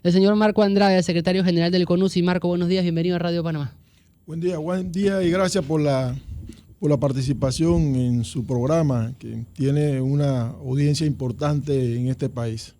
El señor Marco Andrade, secretario general del CONUSI. Marco, buenos días, bienvenido a Radio Panamá. Buen día y gracias por la participación en su programa, que tiene una audiencia importante en este país.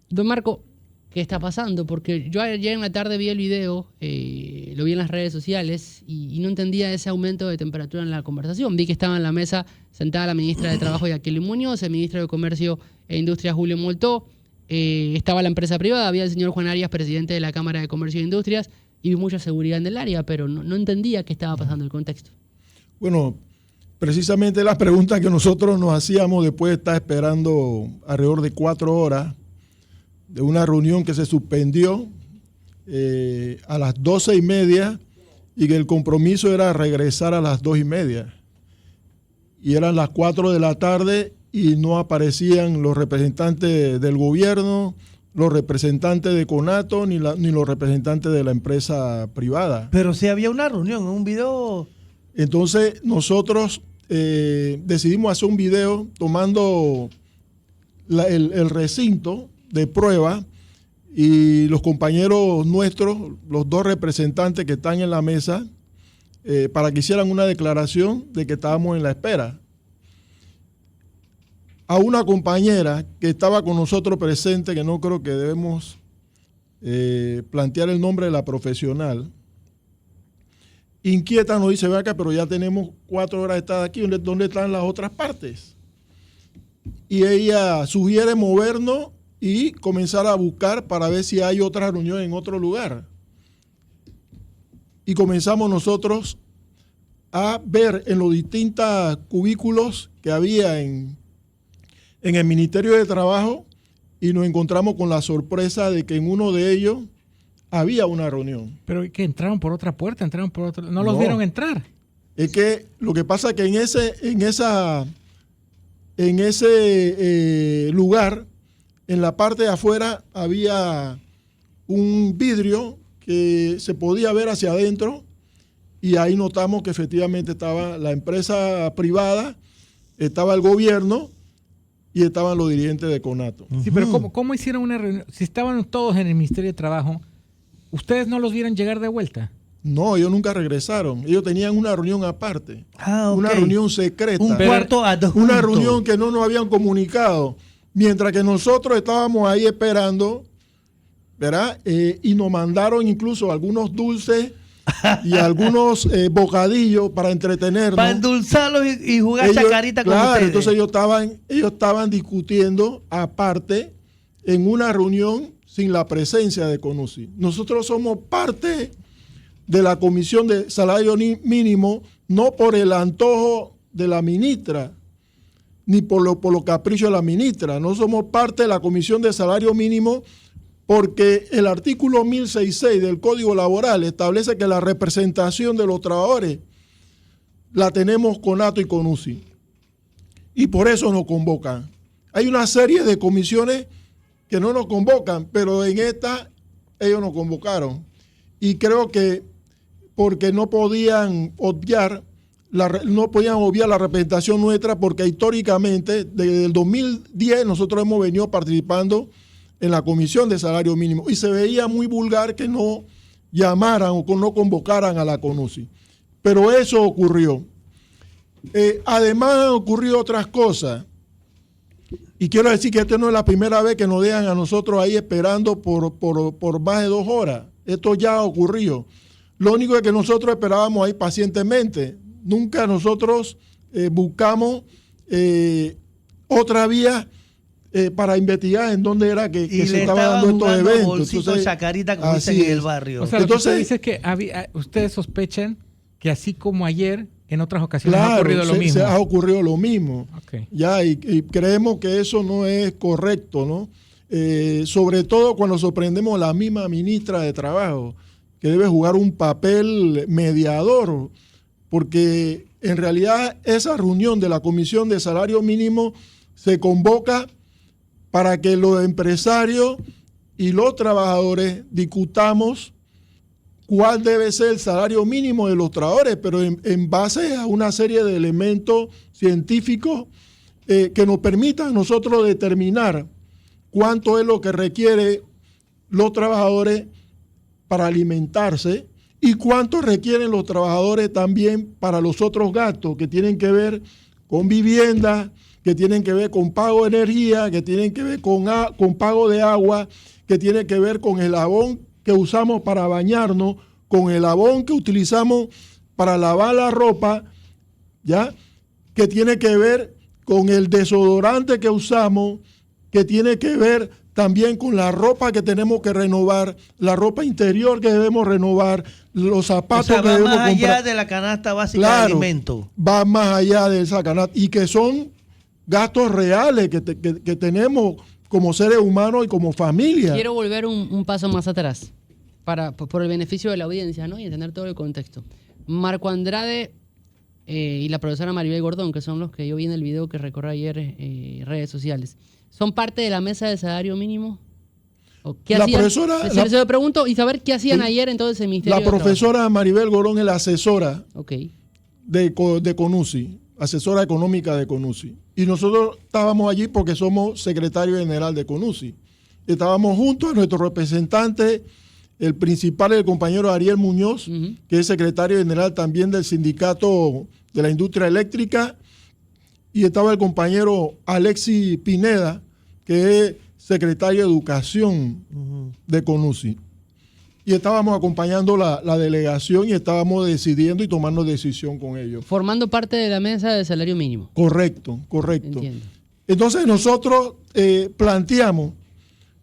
Don Marco, ¿qué está pasando? Porque yo ayer en la tarde vi el video, lo vi en las redes sociales y no entendía ese aumento de temperatura en la conversación. Vi que estaba en la mesa sentada la ministra de Trabajo, Jacqueline Muñoz, el ministro de Comercio e Industria, Julio Moltó, estaba la empresa privada, había el señor Juan Arias, presidente de la Cámara de Comercio e Industrias, y vi mucha seguridad en el área, pero no entendía qué estaba pasando, el contexto. Bueno, precisamente las preguntas que nosotros nos hacíamos después de estar esperando alrededor de 4 horas de una reunión que se suspendió a las 12:30 y que el compromiso era regresar a las 2:30. Y eran las 4 de la tarde y no aparecían los representantes del gobierno, los representantes de CONATO, ni los representantes de la empresa privada. Pero sí había una reunión, un video. Entonces nosotros decidimos hacer un video tomando el recinto de prueba y los compañeros nuestros, los 2 representantes que están en la mesa, para que hicieran una declaración de que estábamos en la espera. A una compañera que estaba con nosotros presente, que no creo que debemos plantear el nombre de la profesional, inquieta nos dice: ve acá, pero ya tenemos 4 horas de estar aquí, ¿dónde están las otras partes? Y ella sugiere movernos y comenzar a buscar para ver si hay otra reunión en otro lugar. Y comenzamos nosotros a ver en los distintos cubículos que había en el Ministerio de Trabajo, y nos encontramos con la sorpresa de que en uno de ellos había una reunión. Pero que entraron por otra puerta, entraron por otra. No los vieron entrar. Es que lo que pasa es que en ese lugar, en la parte de afuera, había un vidrio que se podía ver hacia adentro, y ahí notamos que efectivamente estaba la empresa privada, estaba el gobierno y estaban los dirigentes de CONATO. Sí, pero ¿cómo hicieron una reunión? Si estaban todos en el Ministerio de Trabajo, ¿ustedes no los vieron llegar de vuelta? No, ellos nunca regresaron. Ellos tenían una reunión aparte. Okay. Una reunión secreta. Un cuarto adjunto. Una reunión que no nos habían comunicado. Mientras que nosotros estábamos ahí esperando, ¿verdad? Y nos mandaron incluso algunos dulces y algunos bocadillos para entretenernos. Para endulzarlos y jugar chacarita con ustedes. Entonces ellos estaban discutiendo aparte en una reunión sin la presencia de CONUSI. Nosotros somos parte de la Comisión de Salario Mínimo, no por el antojo de la ministra, ni por los caprichos de la ministra. No somos parte de la Comisión de Salario Mínimo porque el artículo 1066 del Código Laboral establece que la representación de los trabajadores la tenemos CONATO y CONUSI. Y por eso nos convocan. Hay una serie de comisiones que no nos convocan, pero en esta ellos nos convocaron. Y creo que porque no podían obviar la representación nuestra, porque históricamente, desde el 2010, nosotros hemos venido participando en la Comisión de Salario Mínimo, y se veía muy vulgar que no llamaran o no convocaran a la CONUSI. Pero eso ocurrió. Además han ocurrido otras cosas, y quiero decir que esta no es la primera vez que nos dejan a nosotros ahí esperando por más de 2 horas. Esto ya ha ocurrido. Lo único es que nosotros esperábamos ahí pacientemente. Nunca nosotros buscamos otra vía para investigar en dónde era que se estaban dando estos eventos. Entonces, chacarita como dicen en el barrio. O sea, entonces, lo que usted dice es que ustedes sospechan que así como ayer, en otras ocasiones ha ocurrido lo mismo. Se ha ocurrido lo mismo. Okay. Ya, y creemos que eso no es correcto, ¿no? Sobre todo cuando sorprendemos a la misma ministra de Trabajo, que debe jugar un papel mediador, porque en realidad esa reunión de la Comisión de Salario Mínimo se convoca para que los empresarios y los trabajadores discutamos cuál debe ser el salario mínimo de los trabajadores, pero en base a una serie de elementos científicos que nos permitan nosotros determinar cuánto es lo que requiere los trabajadores para alimentarse y cuánto requieren los trabajadores también para los otros gastos que tienen que ver con vivienda, que tienen que ver con pago de energía, que tienen que ver con pago de agua, que tienen que ver con el jabón que usamos para bañarnos, con el jabón que utilizamos para lavar la ropa, ¿ya? Que tiene que ver con el desodorante que usamos, que tiene que ver también con la ropa que tenemos que renovar, la ropa interior que debemos renovar, los zapatos que debemos comprar. Va más allá de la canasta básica de alimentos. Va más allá de esa canasta y que son gastos reales que tenemos como seres humanos y como familia. Quiero volver un paso más atrás por el beneficio de la audiencia, ¿no? Y entender todo el contexto. Marco Andrade y la profesora Maribel Gordón, que son los que yo vi en el video que recorrí ayer redes sociales, ¿son parte de la mesa de salario mínimo? ¿O qué hacían? Se lo pregunto y saber qué hacían ayer entonces el Ministerio de profesora Maribel Gordón es la asesora de CONUSI, asesora económica de CONUSI. Y nosotros estábamos allí porque somos secretario general de CONUSI. Estábamos junto a nuestro representante, el principal, el compañero Ariel Muñoz, que es secretario general también del sindicato de la industria eléctrica, y estaba el compañero Alexis Pineda, que es secretario de educación de CONUSI. Y estábamos acompañando la delegación y estábamos decidiendo y tomando decisión con ellos. Formando parte de la mesa de salario mínimo. Correcto. Entiendo. Entonces nosotros planteamos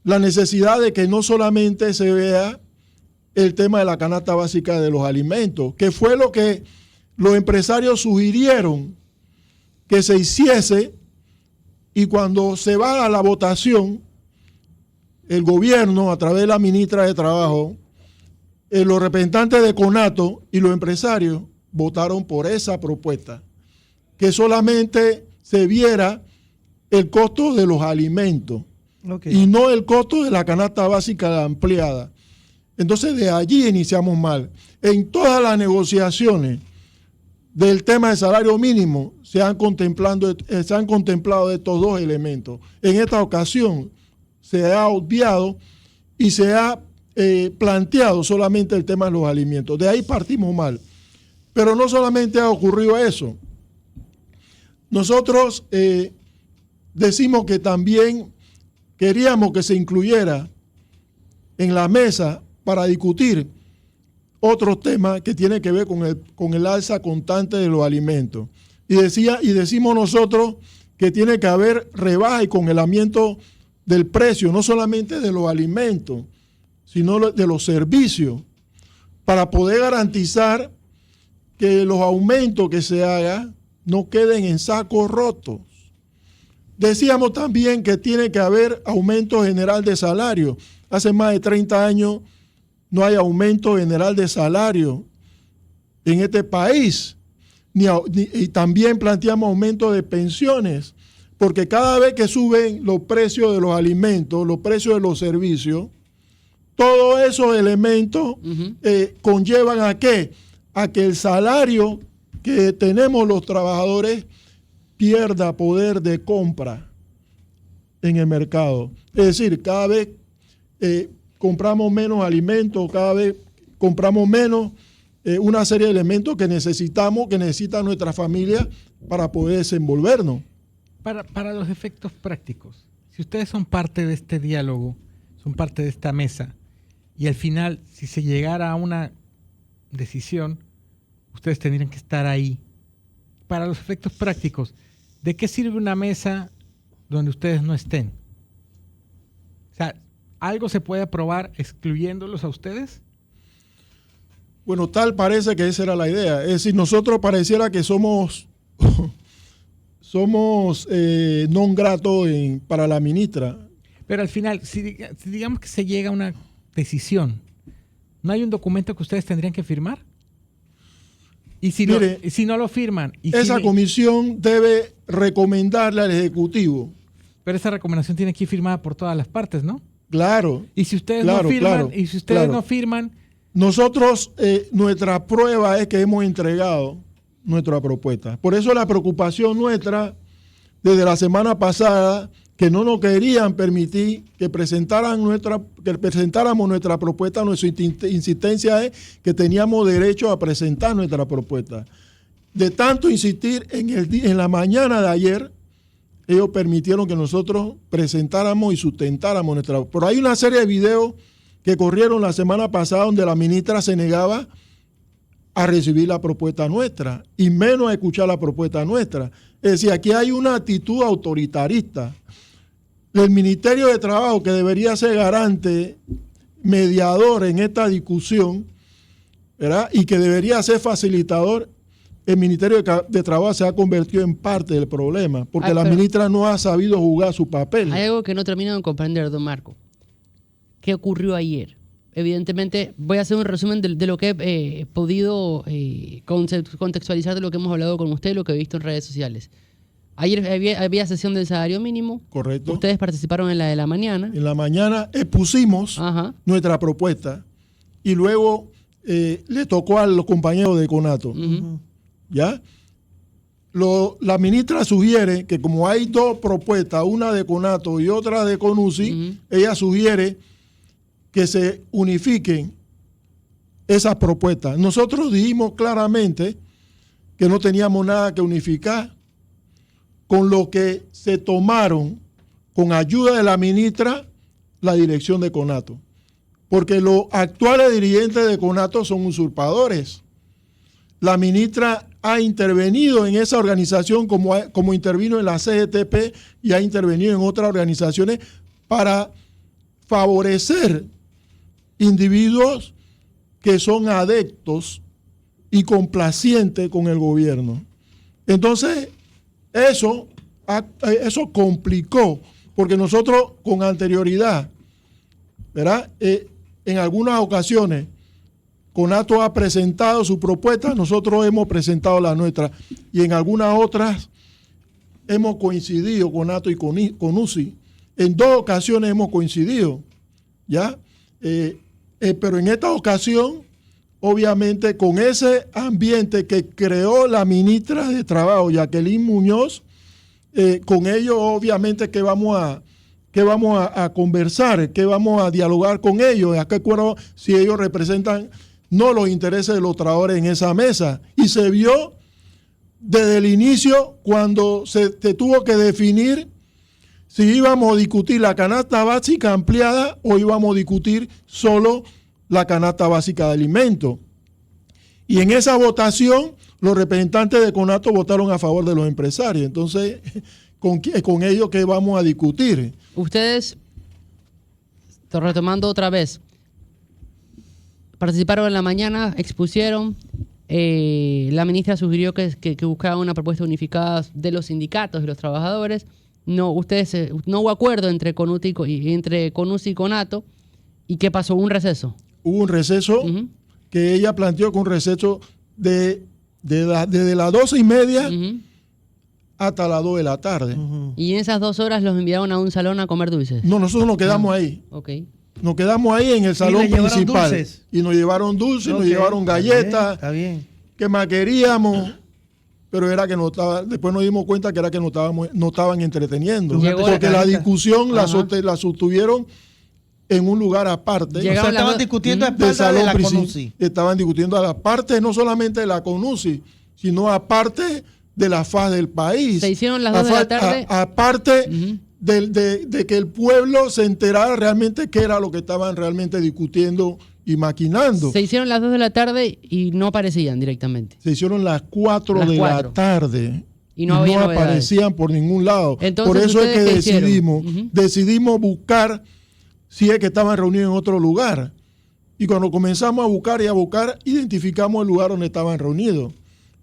la necesidad de que no solamente se vea el tema de la canasta básica de los alimentos, que fue lo que los empresarios sugirieron que se hiciese, y cuando se va a la votación, el gobierno, a través de la ministra de Trabajo, los representantes de CONATO y los empresarios votaron por esa propuesta, que solamente se viera el costo de los alimentos y no el costo de la canasta básica ampliada. Entonces de allí iniciamos mal. En todas las negociaciones del tema de salario mínimo se han contemplado estos dos elementos. En esta ocasión se ha obviado y se ha planteado solamente el tema de los alimentos. De ahí partimos mal. Pero no solamente ha ocurrido eso. Nosotros decimos que también queríamos que se incluyera en la mesa para discutir otros temas que tienen que ver con el alza constante de los alimentos. Y decimos nosotros que tiene que haber rebaja y congelamiento del precio, no solamente de los alimentos, sino de los servicios, para poder garantizar que los aumentos que se hagan no queden en sacos rotos. Decíamos también que tiene que haber aumento general de salario. Hace más de 30 años no hay aumento general de salario en este país. Y también planteamos aumento de pensiones, porque cada vez que suben los precios de los alimentos, los precios de los servicios, todos esos elementos conllevan ¿a qué? A que el salario que tenemos los trabajadores pierda poder de compra en el mercado. Es decir, cada vez compramos menos alimentos, cada vez compramos menos una serie de elementos que necesitan nuestra familia para poder desenvolvernos. Para los efectos prácticos, si ustedes son parte de este diálogo, son parte de esta mesa, y al final, si se llegara a una decisión, ustedes tendrían que estar ahí. Para los efectos prácticos, ¿de qué sirve una mesa donde ustedes no estén? O sea, ¿algo se puede aprobar excluyéndolos a ustedes? Bueno, tal parece que esa era la idea. Es decir, nosotros pareciera que somos non grato para la ministra. Pero al final, si digamos que se llega a una decisión, ¿no hay un documento que ustedes tendrían que firmar? Y si no lo firman... Esa comisión debe recomendarle al Ejecutivo. Pero esa recomendación tiene que ir firmada por todas las partes, ¿no? Claro. Y si ustedes no firman, no firman... Nosotros, nuestra prueba es que hemos entregado nuestra propuesta. Por eso la preocupación nuestra, desde la semana pasada, que no nos querían permitir que presentáramos nuestra propuesta. Nuestra insistencia es que teníamos derecho a presentar nuestra propuesta. De tanto insistir, en la mañana de ayer, ellos permitieron que nosotros presentáramos y sustentáramos nuestra. Pero hay una serie de videos que corrieron la semana pasada donde la ministra se negaba a recibir la propuesta nuestra y menos a escuchar la propuesta nuestra. Es decir, aquí hay una actitud autoritarista. El Ministerio de Trabajo, que debería ser garante, mediador en esta discusión, ¿verdad? Y que debería ser facilitador, el Ministerio de Trabajo se ha convertido en parte del problema, porque la ministra no ha sabido jugar su papel. Hay algo que no termino de comprender, don Marco. ¿Qué ocurrió ayer? Evidentemente, voy a hacer un resumen de lo que he podido contextualizar de lo que hemos hablado con usted y lo que he visto en redes sociales. Ayer había sesión del salario mínimo. Correcto. Ustedes participaron en la de la mañana. En la mañana expusimos nuestra propuesta y luego le tocó a los compañeros de Conato. ¿Ya? La ministra sugiere que como hay dos propuestas, una de Conato y otra de CONUSI, ella sugiere que se unifiquen esas propuestas. Nosotros dijimos claramente que no teníamos nada que unificar con lo que se tomaron con ayuda de la ministra la dirección de Conato. Porque los actuales dirigentes de Conato son usurpadores. La ministra ha intervenido en esa organización como intervino en la CGTP y ha intervenido en otras organizaciones para favorecer individuos que son adeptos y complacientes con el gobierno. Entonces, eso complicó, porque nosotros con anterioridad, ¿verdad? En algunas ocasiones, Conato ha presentado su propuesta, nosotros hemos presentado la nuestra, y en algunas otras hemos coincidido, Conato y CONUSI. En dos ocasiones hemos coincidido, ¿ya? Pero en esta ocasión, obviamente, con ese ambiente que creó la ministra de Trabajo, Jacqueline Muñoz, con ellos, obviamente, que vamos a conversar, que vamos a dialogar con ellos, a qué acuerdo, si ellos representan no los intereses de los trabajadores en esa mesa. Y se vio desde el inicio, cuando se tuvo que definir si íbamos a discutir la canasta básica ampliada o íbamos a discutir solo la canasta básica de alimentos. Y en esa votación, los representantes de Conato votaron a favor de los empresarios. Entonces, con ellos, ¿qué vamos a discutir? Ustedes, retomando otra vez, participaron en la mañana, expusieron, la ministra sugirió que buscaban una propuesta unificada de los sindicatos y los trabajadores. No hubo acuerdo entre CONUSI y Conato. ¿Y qué pasó? ¿Hubo un receso? Hubo un receso que ella planteó con un receso desde las 12:30 hasta las 2 de la tarde. ¿Y en esas 2 horas los enviaron a un salón a comer dulces? No, nosotros nos quedamos ahí. Okay. Nos quedamos ahí en el salón principal. Dulces. Y nos llevaron dulces, nos llevaron galletas. Está bien. ¿Qué más queríamos? Pero era que después nos dimos cuenta que era que no estaban entreteniendo. Porque la discusión la sostuvieron en un lugar aparte. Estaban discutiendo a espaldas de la CONUSI. Estaban discutiendo a la parte, no solamente de la CONUSI, sino aparte de la faz del país. Se hicieron las 2 de la tarde. Aparte de que el pueblo se enterara realmente qué era lo que estaban realmente discutiendo y maquinando. Se hicieron las 2 de la tarde y no aparecían directamente. Se hicieron las 4 de la tarde y no aparecían por ningún lado. Entonces, por eso es que decidimos buscar si es que estaban reunidos en otro lugar. Y cuando comenzamos a buscar, identificamos el lugar donde estaban reunidos.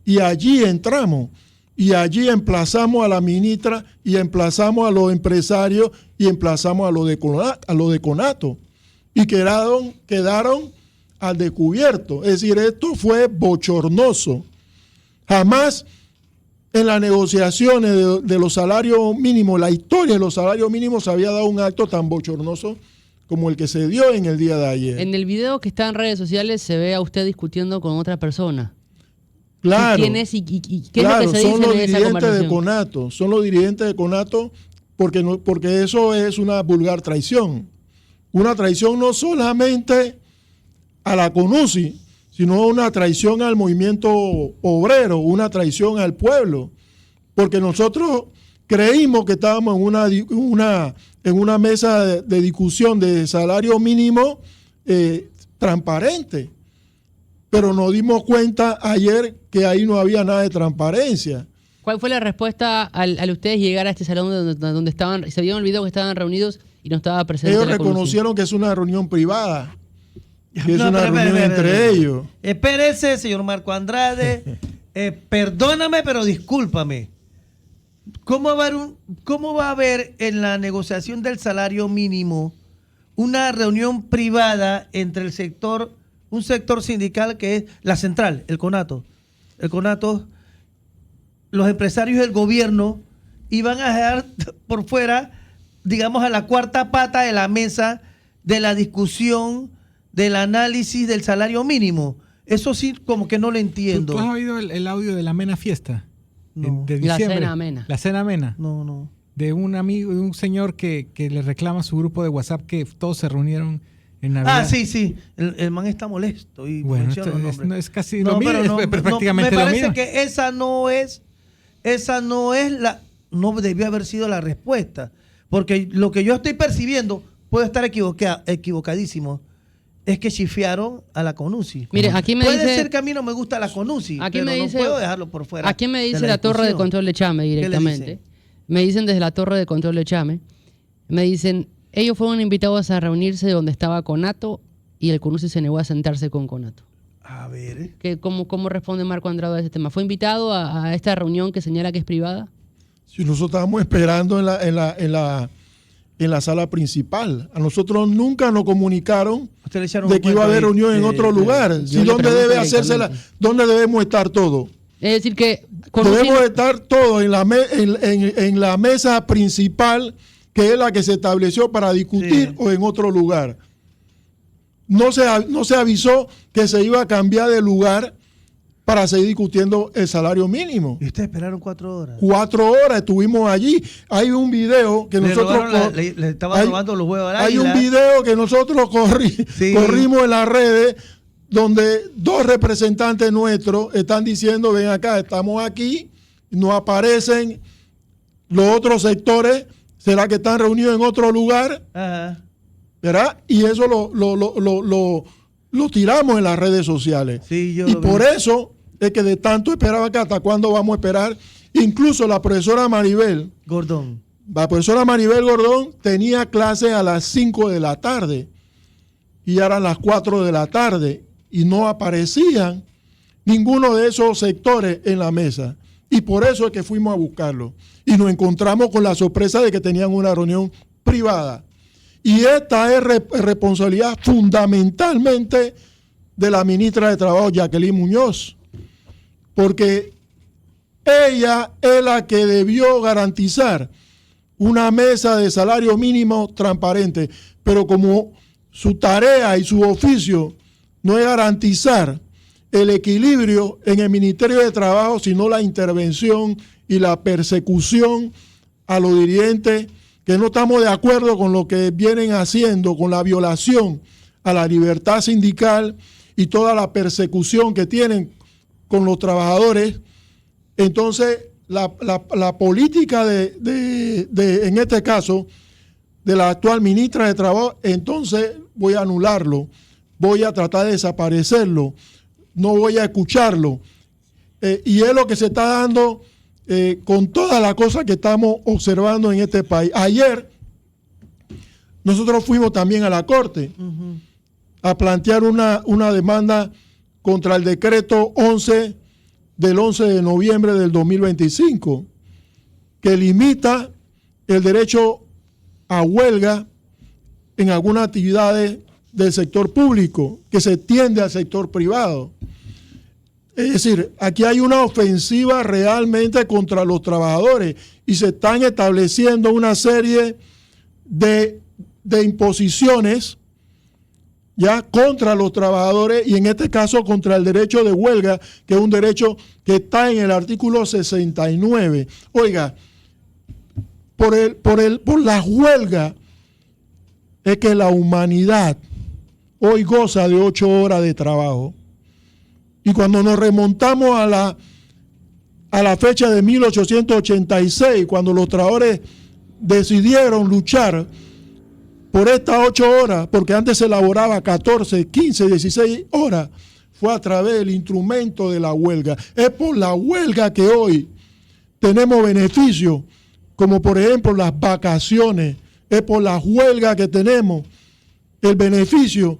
Y allí entramos. Y allí emplazamos a la ministra y emplazamos a los empresarios y emplazamos a los de Conato. Y quedaron al descubierto. Es decir, esto fue bochornoso. Jamás en las negociaciones de los salarios mínimos, la historia de los salarios mínimos, se había dado un acto tan bochornoso como el que se dio en el día de ayer. En el video que está en redes sociales se ve a usted discutiendo con otra persona. Claro. ¿Quién es y qué es lo que se dice en esa conversación? Son los dirigentes de Conato, porque eso es una vulgar traición. Una traición no solamente a la CONUSI, sino una traición al movimiento obrero, una traición al pueblo. Porque nosotros creímos que estábamos en una mesa de discusión de salario mínimo transparente. Pero nos dimos cuenta ayer que ahí no había nada de transparencia. ¿Cuál fue la respuesta al ustedes llegar a este salón donde estaban? Se vieron el video que estaban reunidos y no estaba presente Ellos la reconocieron que es una reunión privada, que es No, una reunión entre ellos. Espérese, señor Marco Andrade. Perdóname, pero discúlpame. ¿Cómo va a haber en la negociación del salario mínimo una reunión privada entre un sector sindical que es la central, el CONATO? El CONATO, los empresarios del gobierno, y van a dejar por fuera, digamos, a la cuarta pata de la mesa de la discusión, del análisis del salario mínimo. Eso sí, como que no lo entiendo. ¿Tú has oído el audio de la Amena Fiesta? No. De La diciembre. Cena Amena. La Cena Amena. No. De un amigo, de un señor que le reclama a su grupo de WhatsApp que todos se reunieron en Navidad. Ah, sí. El man está molesto. Y Bueno, menciona esto los nombres. es casi No, lo mismo, pero es prácticamente me lo parece mismo. que no debió haber sido la respuesta. Porque lo que yo estoy percibiendo, puedo estar equivocadísimo, es que chifiaron a la CONUSI. Mire, aquí me Puede dice... ser que a mí no me gusta la CONUSI, Aquí pero me dice, no puedo dejarlo por fuera. Aquí me dice de la torre de discusión. control de Chame ¿Qué le directamente. dicen? Me dicen desde la torre de control de Chame. Me dicen, ellos fueron invitados a reunirse donde estaba Conato y el CONUSI se negó a sentarse con Conato. A ver. ¿Cómo responde Marco Andrade a ese tema? ¿Fue invitado a esta reunión que señala que es privada? Si nosotros estábamos esperando en la sala principal. A nosotros nunca nos comunicaron Usted le echaron de un que iba a cuento haber ahí, reunión en otro lugar. yo Si le dónde pregunto debe hacerse directamente. dónde debemos estar todos. Es decir que CONUSI Debemos estar todos en la mesa principal, que es la que se estableció para discutir, Sí. o en otro lugar. No se avisó que se iba a cambiar de lugar para seguir discutiendo el salario mínimo. Y ustedes esperaron 4 horas. 4 horas estuvimos allí. Hay un video que nosotros... Le estaban robando los huevos al Hay águila. un video que nosotros Sí. corrimos en las redes donde 2 representantes nuestros están diciendo, ven acá, estamos aquí, no aparecen los otros sectores, ¿será que están reunidos en otro lugar? Ajá. ¿Verdad? Y eso lo tiramos en las redes sociales. Sí, yo Y lo vi. por eso es que de tanto esperaba que hasta cuándo vamos a esperar. Incluso la profesora Maribel Gordón. Gordón tenía clase a las 5 de la tarde y eran las 4 de la tarde y no aparecían ninguno de esos sectores en la mesa. Y por eso es que fuimos a buscarlo. Y nos encontramos con la sorpresa de que tenían una reunión privada. Y esta es responsabilidad fundamentalmente de la ministra de Trabajo, Jacqueline Muñoz, porque ella es la que debió garantizar una mesa de salario mínimo transparente, pero como su tarea y su oficio no es garantizar el equilibrio en el Ministerio de Trabajo, sino la intervención y la persecución a los dirigentes que no estamos de acuerdo con lo que vienen haciendo, con la violación a la libertad sindical y toda la persecución que tienen con los trabajadores. Entonces, la política en este caso, de la actual ministra de Trabajo, entonces voy a anularlo, voy a tratar de desaparecerlo, no voy a escucharlo. Y es lo que se está dando con todas las cosas que estamos observando en este país. Ayer nosotros fuimos también a la Corte a plantear una demanda contra el decreto 11 del 11 de noviembre del 2025, que limita el derecho a huelga en algunas actividades del sector público, que se extiende al sector privado. Es decir, aquí hay una ofensiva realmente contra los trabajadores y se están estableciendo una serie de imposiciones ya contra los trabajadores y en este caso contra el derecho de huelga, que es un derecho que está en el artículo 69. Oiga, por las huelgas es que la humanidad hoy goza de 8 horas de trabajo. Y cuando nos remontamos a la fecha de 1886, cuando los trabajadores decidieron luchar por estas 8 horas, porque antes se elaboraba 14, 15, 16 horas, fue a través del instrumento de la huelga. Es por la huelga que hoy tenemos beneficios, como por ejemplo las vacaciones. Es por la huelga que tenemos el beneficio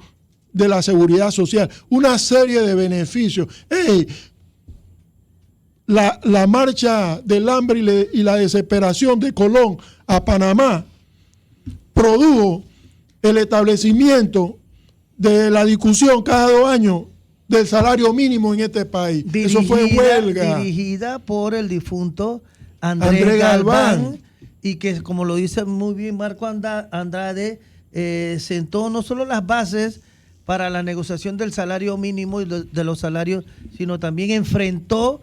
de la seguridad social. Una serie de beneficios. ¡Ey! La marcha del hambre y la desesperación de Colón a Panamá produjo el establecimiento de la discusión cada 2 años del salario mínimo en este país. Eso fue huelga. Dirigida por el difunto Andrés Galván, y que, como lo dice muy bien Marco Andrade, sentó no solo las bases para la negociación del salario mínimo y de los salarios, sino también enfrentó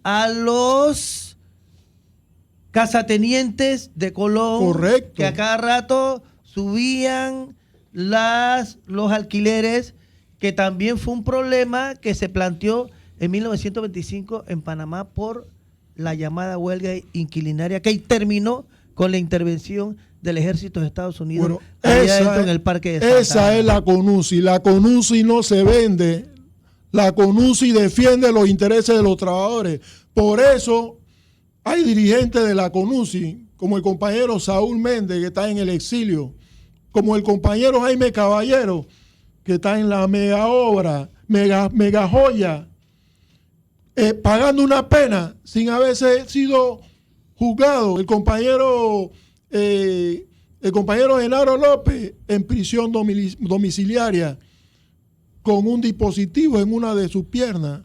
a los casatenientes de Colón. Correcto. Que a cada rato subían los alquileres, que también fue un problema que se planteó en 1925 en Panamá por la llamada huelga inquilinaria, que terminó con la intervención del ejército de Estados Unidos, bueno, allá dentro en el parque de Santa esa Ana. es la CONUSI. La CONUSI no se vende. La CONUSI defiende los intereses de los trabajadores. Por eso hay dirigentes de la CONUSI, como el compañero Saúl Méndez, que está en el exilio, como el compañero Jaime Caballero, que está en la mega obra, mega joya, pagando una pena sin haberse sido juzgado. El compañero Genaro López en prisión domiciliaria con un dispositivo en una de sus piernas,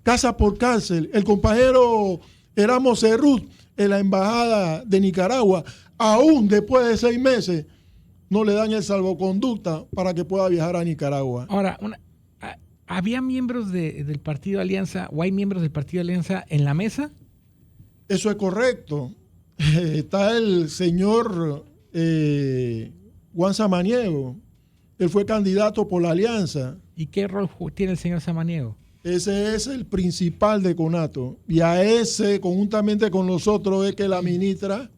casa por cárcel. El compañero Erasmo Cerrut en la embajada de Nicaragua, aún después de 6 meses, no le dan el salvoconducta para que pueda viajar a Nicaragua. Ahora, ¿había miembros del Partido Alianza o hay miembros del Partido Alianza en la mesa? Eso es correcto. Está el señor Juan Samaniego. Él fue candidato por la Alianza. ¿Y qué rol tiene el señor Samaniego? Ese es el principal de Conato. Y a ese, conjuntamente con nosotros, es que la ministra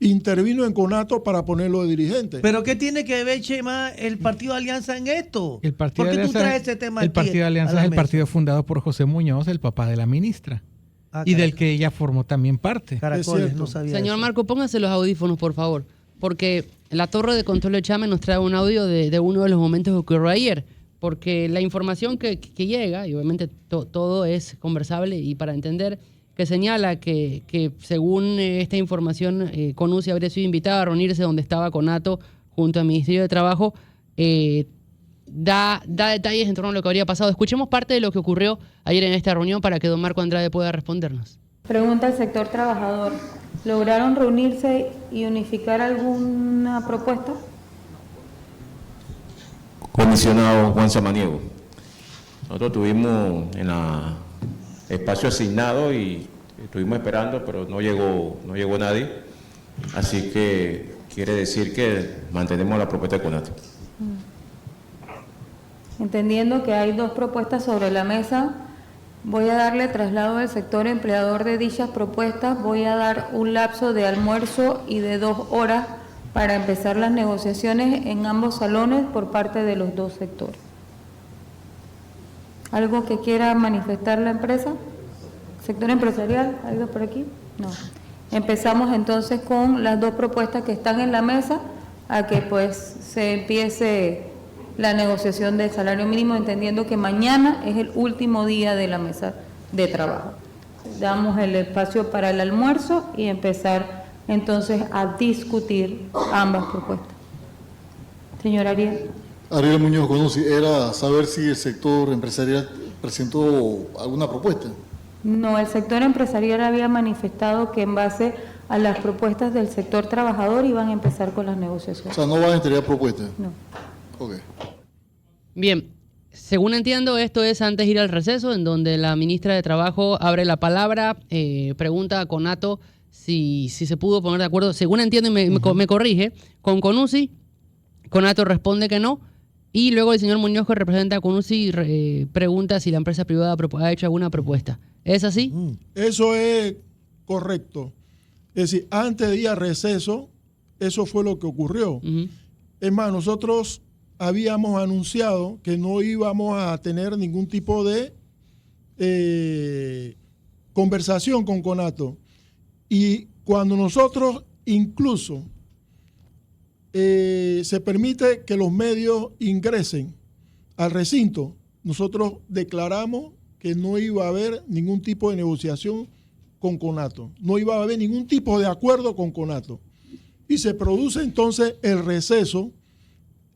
intervino en Conato para ponerlo de dirigente. ¿Pero qué tiene que ver, Chema, el Partido Alianza en esto? El Partido ¿Por qué Alianza, tú traes ese tema el aquí Partido a Alianza la es el mesa? partido fundado por José Muñoz, el papá de la ministra, Ah, y del carajo. que ella formó también parte. Es Caracoles, cierto. no sabía Señor eso. Marco, póngase los audífonos, por favor, porque la torre de control de Chame nos trae un audio de uno de los momentos que ocurrió ayer, porque la información que llega, y obviamente todo es conversable y para entender, que señala que según esta información, CONUSI habría sido invitada a reunirse donde estaba Conato junto al Ministerio de Trabajo, da detalles en torno a lo que habría pasado. Escuchemos parte de lo que ocurrió ayer en esta reunión para que don Marco Andrade pueda respondernos. Pregunta al sector trabajador. ¿Lograron reunirse y unificar alguna propuesta? Comisionado Juan Samaniego, nosotros tuvimos en el espacio asignado y estuvimos esperando, pero no llegó nadie, así que quiere decir que mantenemos la propuesta de Conato. Entendiendo que hay 2 propuestas sobre la mesa, voy a darle traslado al sector empleador de dichas propuestas, voy a dar un lapso de almuerzo y de 2 horas para empezar las negociaciones en ambos salones por parte de los 2 sectores. ¿Algo que quiera manifestar la empresa? ¿Sector empresarial? ¿Algo por aquí? No. Empezamos entonces con las 2 propuestas que están en la mesa, a que pues se empiece la negociación del salario mínimo, entendiendo que mañana es el último día de la mesa de trabajo. Damos el espacio para el almuerzo y empezar entonces a discutir ambas propuestas. Señor Ariel. Ariel Muñoz Conosi, era saber si el sector empresarial presentó alguna propuesta. No, el sector empresarial había manifestado que en base a las propuestas del sector trabajador iban a empezar con las O negociaciones. sea, no van a entregar propuestas. No. Ok. Bien, según entiendo, esto es antes de ir al receso, en donde la ministra de Trabajo abre la palabra, pregunta a Conato si se pudo poner de acuerdo, según entiendo y me corrige, con CONUSI. Conato responde que no. Y luego el señor Muñoz, que representa a CONUSI, pregunta si la empresa privada ha hecho alguna propuesta. ¿Es así? Eso es correcto. Es decir, antes de ir a receso, eso fue lo que ocurrió. Es más, nosotros habíamos anunciado que no íbamos a tener ningún tipo de conversación con Conato. Y cuando nosotros incluso se permite que los medios ingresen al recinto, nosotros declaramos que no iba a haber ningún tipo de negociación con Conato, no iba a haber ningún tipo de acuerdo con Conato. Y se produce entonces el receso,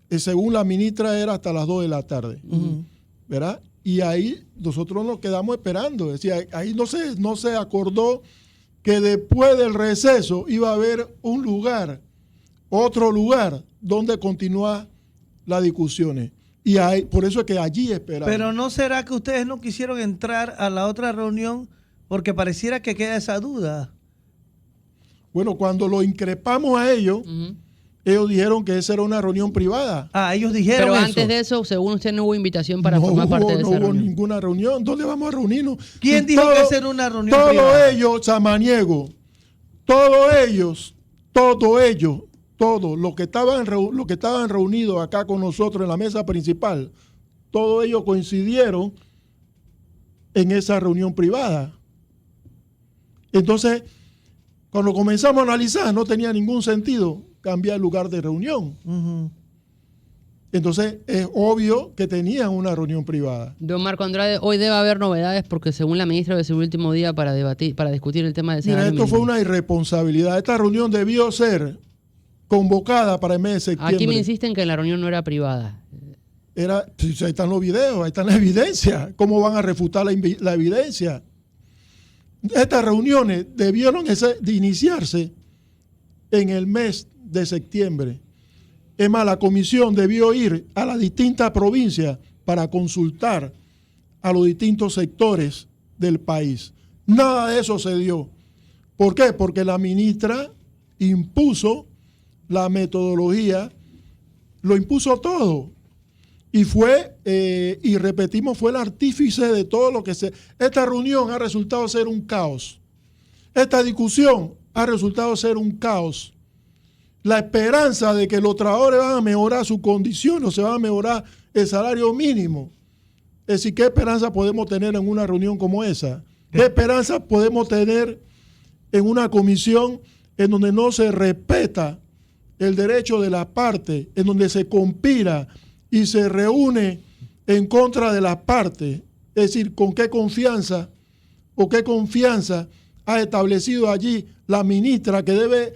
según la ministra era hasta las 2 de la tarde, ¿verdad? Y ahí nosotros nos quedamos esperando, es decir, ahí no se acordó que después del receso iba a haber un lugar, otro lugar, donde continuar las discusiones. Y ahí, por eso es que allí esperamos. Pero ¿no será que ustedes no quisieron entrar a la otra reunión porque pareciera que queda esa duda? Bueno, cuando lo increpamos a ellos, ellos dijeron que esa era una reunión privada. Ah, ellos dijeron Pero eso. antes de eso, según usted, no hubo invitación para formar parte de esa No hubo reunión. ninguna reunión. ¿Dónde vamos a reunirnos? ¿Quién Y dijo que esa era una reunión todos privada? ellos, Samaniego, todos los que estaban reunidos acá con nosotros en la mesa principal, todos ellos coincidieron en esa reunión privada. Entonces, cuando comenzamos a analizar, no tenía ningún sentido cambiar el lugar de reunión. Entonces, es obvio que tenían una reunión privada. Don Marco Andrade, hoy debe haber novedades porque según la ministra es el último día para discutir el tema de Mira, salario esto fue mínimo. una irresponsabilidad. Esta reunión debió ser convocada para el mes de septiembre. Aquí me insisten que la reunión no era privada. Ahí están los videos, ahí están las evidencias. ¿Cómo van a refutar la evidencia? Estas reuniones debieron de iniciarse en el mes de septiembre. Es más, la comisión debió ir a las distintas provincias para consultar a los distintos sectores del país. Nada de eso se dio. ¿Por qué? Porque la ministra impuso la metodología, lo impuso todo. Y y repetimos, fue el artífice de todo lo que Esta reunión ha resultado ser un caos. Esta discusión ha resultado ser un caos. La esperanza de que los trabajadores van a mejorar su condición o se va a mejorar el salario mínimo. Es decir, ¿qué esperanza podemos tener en una reunión como esa? ¿Qué esperanza podemos tener en una comisión en donde no se respeta el derecho de las partes, en donde se conspira y se reúne en contra de las partes? Es decir, ¿con qué confianza ha establecido allí la ministra que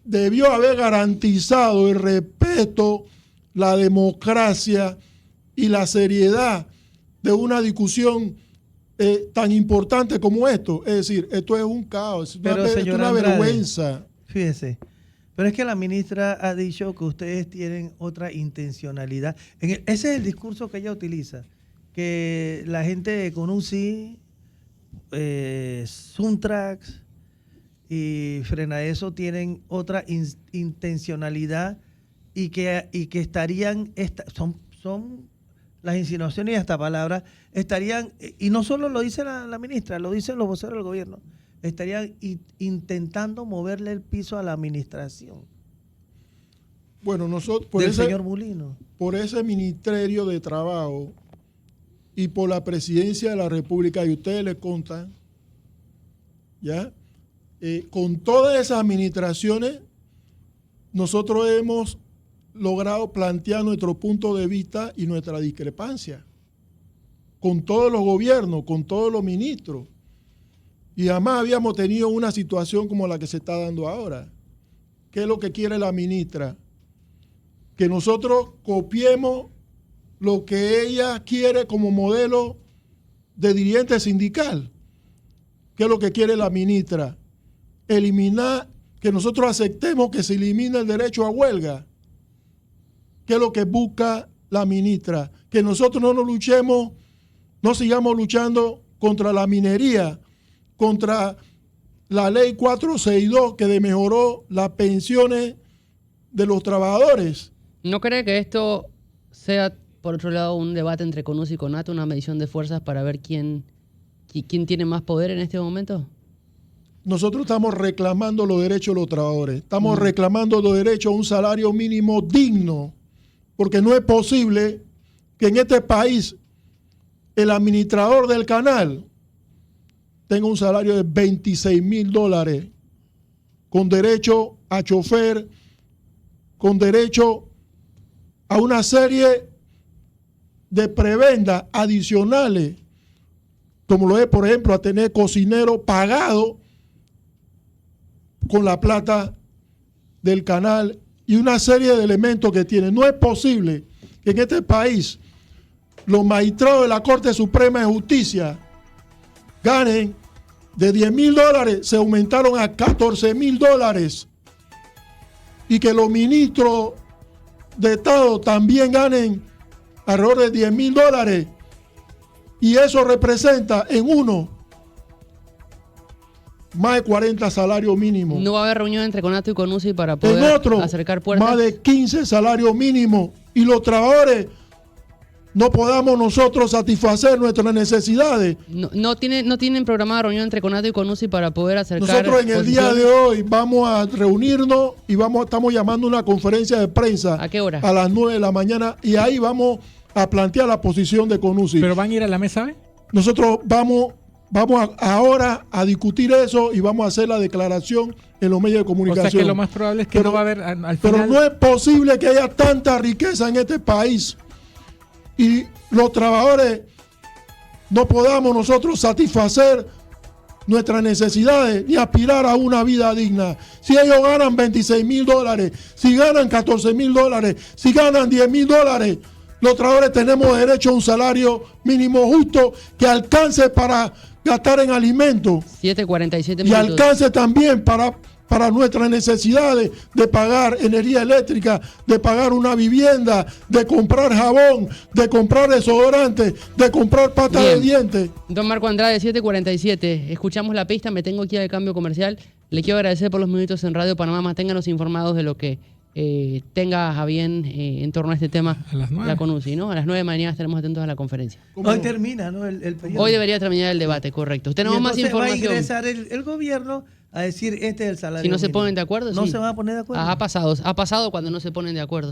debió haber garantizado el respeto, la democracia y la seriedad de una discusión tan importante como esto? Es decir, esto es un caos, Pero, es señor una Andrade, vergüenza. Fíjese, pero es que la ministra ha dicho que ustedes tienen otra intencionalidad. Ese es el discurso que ella utiliza, que la gente de CONUSI, Suntrax y Frenadeso tienen otra intencionalidad y que estarían, son las insinuaciones y hasta palabras, estarían, y no solo lo dice la ministra, lo dicen los voceros del gobierno, estarían intentando moverle el piso a la administración. Bueno, nosotros, del señor Mulino. Por ese Ministerio de Trabajo y por la Presidencia de la República, y ustedes les contan, ¿ya? Con todas esas administraciones, nosotros hemos logrado plantear nuestro punto de vista y nuestra discrepancia. Con todos los gobiernos, con todos los ministros. Y jamás habíamos tenido una situación como la que se está dando ahora. ¿Qué es lo que quiere la ministra? Que nosotros copiemos lo que ella quiere como modelo de dirigente sindical. ¿Qué es lo que quiere la ministra? Eliminar, que nosotros aceptemos que se elimine el derecho a huelga. ¿Qué es lo que busca la ministra? Que nosotros no sigamos luchando contra la minería, contra la ley 462 que mejoró las pensiones de los trabajadores. ¿No cree que esto sea, por otro lado, un debate entre CONUS y CONATO, una medición de fuerzas para ver quién tiene más poder en este momento? Nosotros estamos reclamando los derechos de los trabajadores, estamos reclamando los derechos a un salario mínimo digno, porque no es posible que en este país el administrador del canal tenga un salario de $26,000 con derecho a chofer, con derecho a una serie de prebendas adicionales, como lo es, por ejemplo, a tener cocinero pagado con la plata del canal y una serie de elementos que tiene. No es posible que en este país los magistrados de la Corte Suprema de Justicia ganen de $10,000, se aumentaron a $14,000, y que los ministros de Estado también ganen alrededor de $10,000, y eso representa en uno más de 40 salarios mínimos. ¿No va a haber reunión entre CONATO y CONUSI para En poder otro, acercar puertas? más de 15 salarios mínimos, y los trabajadores no podamos nosotros satisfacer nuestras necesidades. No tienen programada reunión entre CONATO y CONUSI para poder acercar. Nosotros en el día posiciones? de hoy vamos a reunirnos y estamos llamando una conferencia de prensa. ¿A qué hora? A las 9 de la mañana, y ahí vamos a plantear la posición de CONUSI. ¿Pero van a ir a la mesa hoy? Nosotros vamos ahora a discutir eso y vamos a hacer la declaración en los medios de O comunicación. sea que lo más probable es que Pero- no va a haber al Pero final... no es posible que haya tanta riqueza en este país y los trabajadores no podamos nosotros satisfacer nuestras necesidades ni aspirar a una vida digna. Si ellos ganan $26,000, si ganan $14,000, si ganan $10,000, los trabajadores tenemos derecho a un salario mínimo justo que alcance para gastar en alimentos 7:47 y minutos. alcance también para nuestras necesidades de pagar energía eléctrica, de pagar una vivienda, de comprar jabón, de comprar desodorante, de comprar pasta de Bien. dientes. Don Marco Andrade, 7:47. Escuchamos la pista, me tengo que ir al cambio comercial. Le quiero agradecer por los minutos en Radio Panamá. Manténganos informados de lo que tenga a bien en torno a este tema. A las 9. La CONUSI, ¿no? A las 9 de mañana estaremos atentos a la conferencia. Hoy termina, ¿no? El periodo. Hoy debería terminar el debate, correcto. Tenemos más Y entonces va a información. ingresar el gobierno a decir este es el salario Si no se mínimo. ponen de acuerdo, No sí. se van a poner de acuerdo. Ha pasado cuando no se ponen de acuerdo.